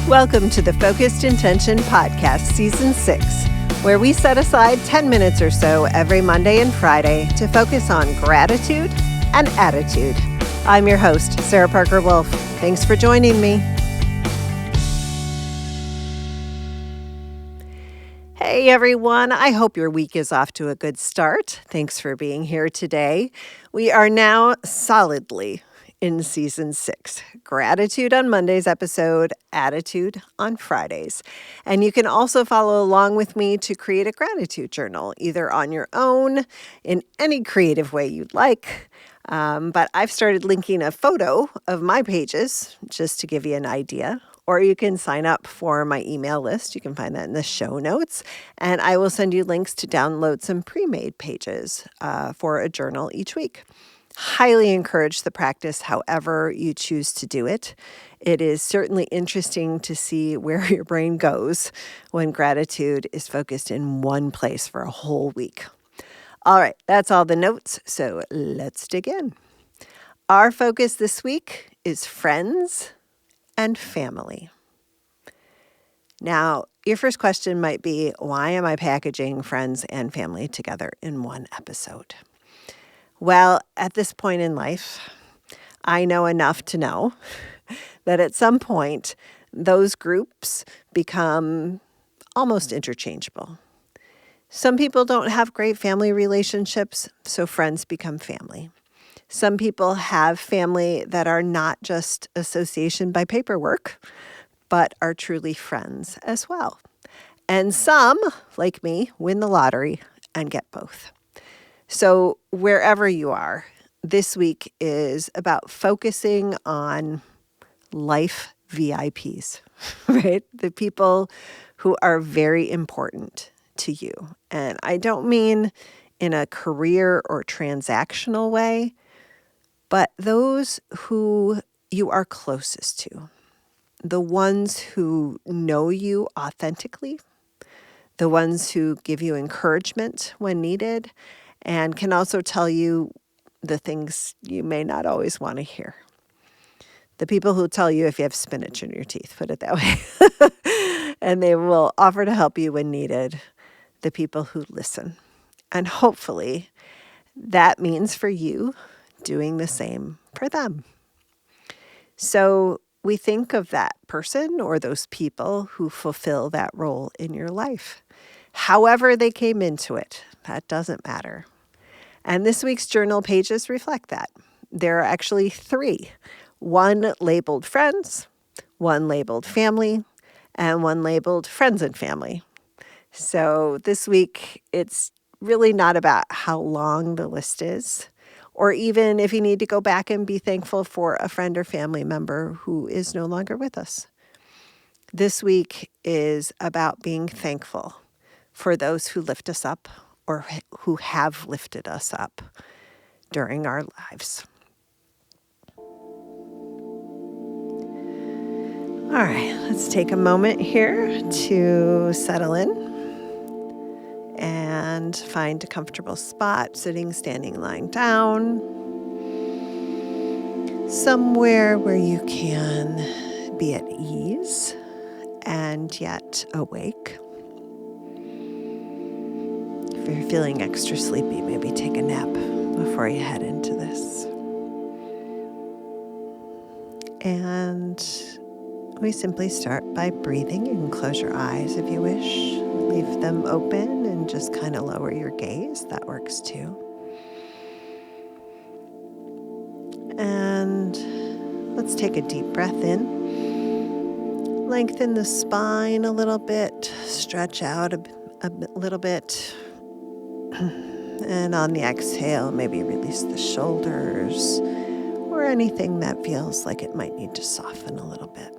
Welcome to the Focused Intention Podcast, Season 6, where we set aside 10 minutes or so every Monday and Friday to focus on gratitude and attitude. I'm your host, Sarah Parker Wolf. Thanks for joining me. Hey everyone, I hope your week is off to a good start. Thanks for being here today. We are now solidly in Season 6. Gratitude on Monday's episode, attitude on Fridays. And you can also follow along with me to create a gratitude journal, either on your own, in any creative way you'd like. But I've started linking a photo of my pages just to give you an idea. Or you can sign up for my email list. You can find that in the show notes. And I will send you links to download some pre-made pages for a journal each week. Highly encourage the practice however you choose to do it. It is certainly interesting to see where your brain goes when gratitude is focused in one place for a whole week. All right, that's all the notes, so let's dig in. Our focus this week is friends and family. Now, your first question might be, why am I packaging friends and family together in one episode? Well, at this point in life, I know enough to know that at some point, those groups become almost interchangeable. Some people don't have great family relationships, so friends become family. Some people have family that are not just association by paperwork, but are truly friends as well. And some, like me, win the lottery and get both. So wherever you are, this week is about focusing on life VIPs, right? The people who are very important to you. And I don't mean in a career or transactional way, but those who you are closest to, the ones who know you authentically, the ones who give you encouragement when needed, and can also tell you the things you may not always want to hear. The people who tell you if you have spinach in your teeth, put it that way. And they will offer to help you when needed. The people who listen. And hopefully that means for you doing the same for them. So we think of that person or those people who fulfill that role in your life. However they came into it, that doesn't matter. And this week's journal pages reflect that. There are actually 3. One labeled friends, one labeled family, and one labeled friends and family. So this week, it's really not about how long the list is, or even if you need to go back and be thankful for a friend or family member who is no longer with us. This week is about being thankful for those who lift us up or who have lifted us up during our lives. All right, let's take a moment here to settle in and find a comfortable spot, sitting, standing, lying down, somewhere where you can be at ease and yet awake. If you're feeling extra sleepy, maybe take a nap before you head into this. And we simply start by breathing. You can close your eyes if you wish. Leave them open and just kind of lower your gaze. That works too. And let's take a deep breath in. Lengthen the spine a little bit. Stretch out a little bit. And on the exhale, maybe release the shoulders or anything that feels like it might need to soften a little bit.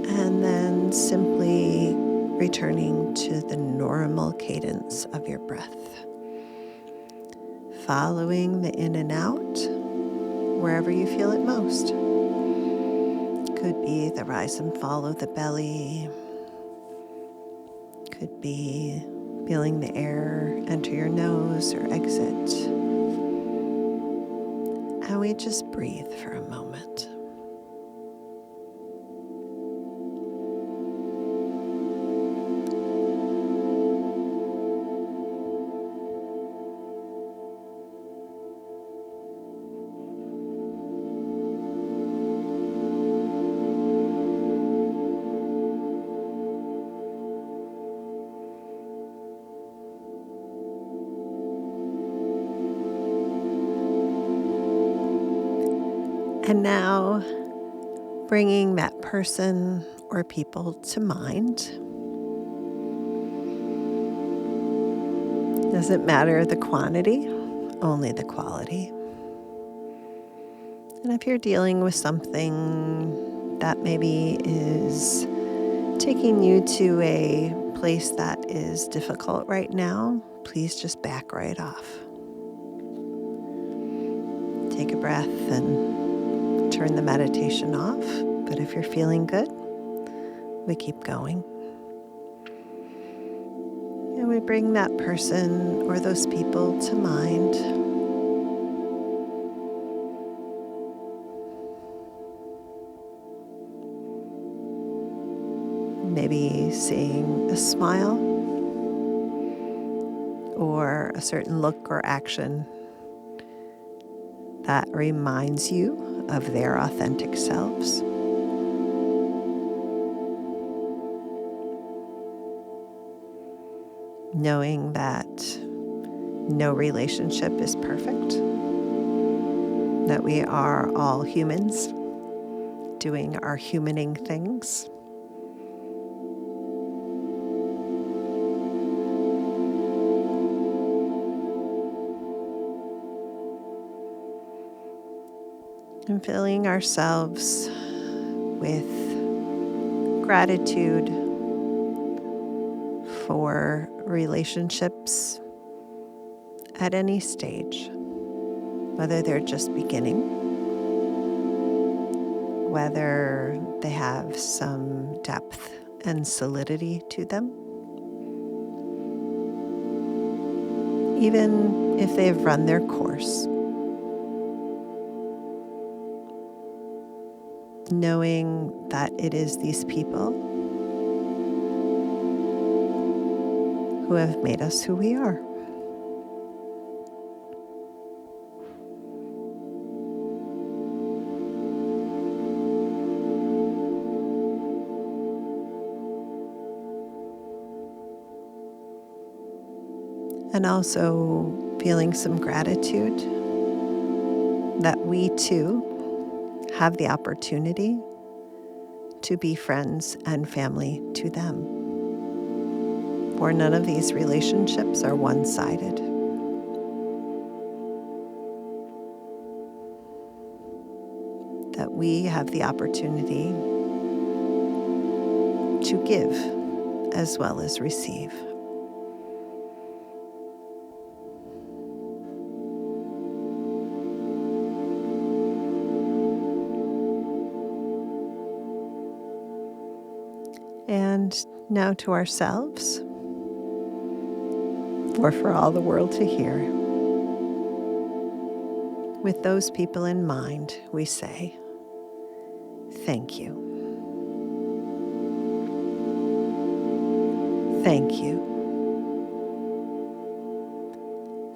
And then simply returning to the normal cadence of your breath. Following the in and out wherever you feel it most. Could be the rise and fall of the belly. Could be feeling the air enter your nose or exit. and we just breathe for a moment. And now, bringing that person or people to mind. Doesn't matter the quantity, only the quality. And if you're dealing with something that maybe is taking you to a place that is difficult right now, please just back right off. Take a breath and turn the meditation off. But if you're feeling good, we keep going. And we bring that person or those people to mind. Maybe seeing a smile or a certain look or action that reminds you of their authentic selves. Knowing that no relationship is perfect, that we are all humans doing our humaning things. And filling ourselves with gratitude for relationships at any stage, whether they're just beginning, whether they have some depth and solidity to them, even if they've run their course. Knowing that it is these people who have made us who we are. And also feeling some gratitude that we too have the opportunity to be friends and family to them. For none of these relationships are one-sided. That we have the opportunity to give as well as receive. And now to ourselves, or for all the world to hear. With those people in mind, we say, thank you. Thank you.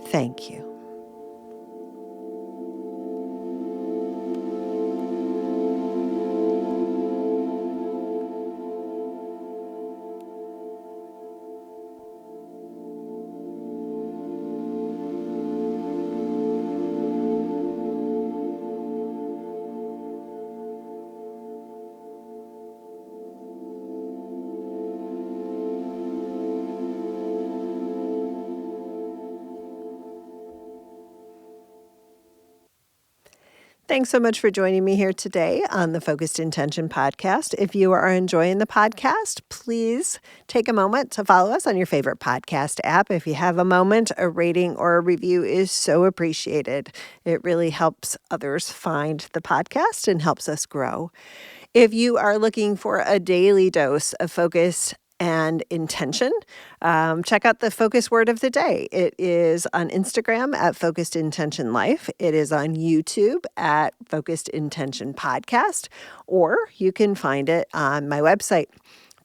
Thank you. Thanks so much for joining me here today on the Focused Intention podcast. If you are enjoying the podcast, please take a moment to follow us on your favorite podcast app. If you have a moment, a rating or a review is so appreciated. It really helps others find the podcast and helps us grow. If you are looking for a daily dose of focus and intention, check out the focus word of the day. It is on Instagram at Focused Intention Life. It is on YouTube at Focused Intention Podcast, or you can find it on my website,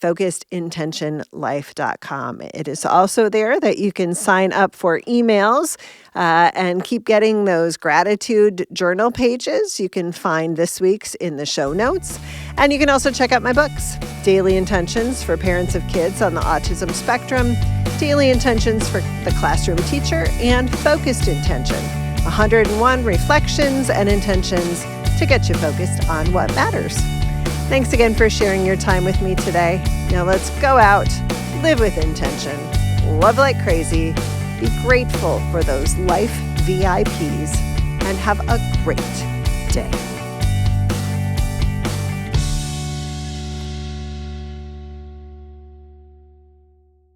focusedintentionlife.com. It is also there that you can sign up for emails and keep getting those gratitude journal pages. You can find this week's in the show notes. And you can also check out my books, Daily Intentions for Parents of Kids on the Autism Spectrum, Daily Intentions for the Classroom Teacher, and Focused Intention, 101 reflections and intentions to get you focused on what matters. Thanks again for sharing your time with me today. Now let's go out, live with intention, love like crazy, be grateful for those life VIPs, and have a great day.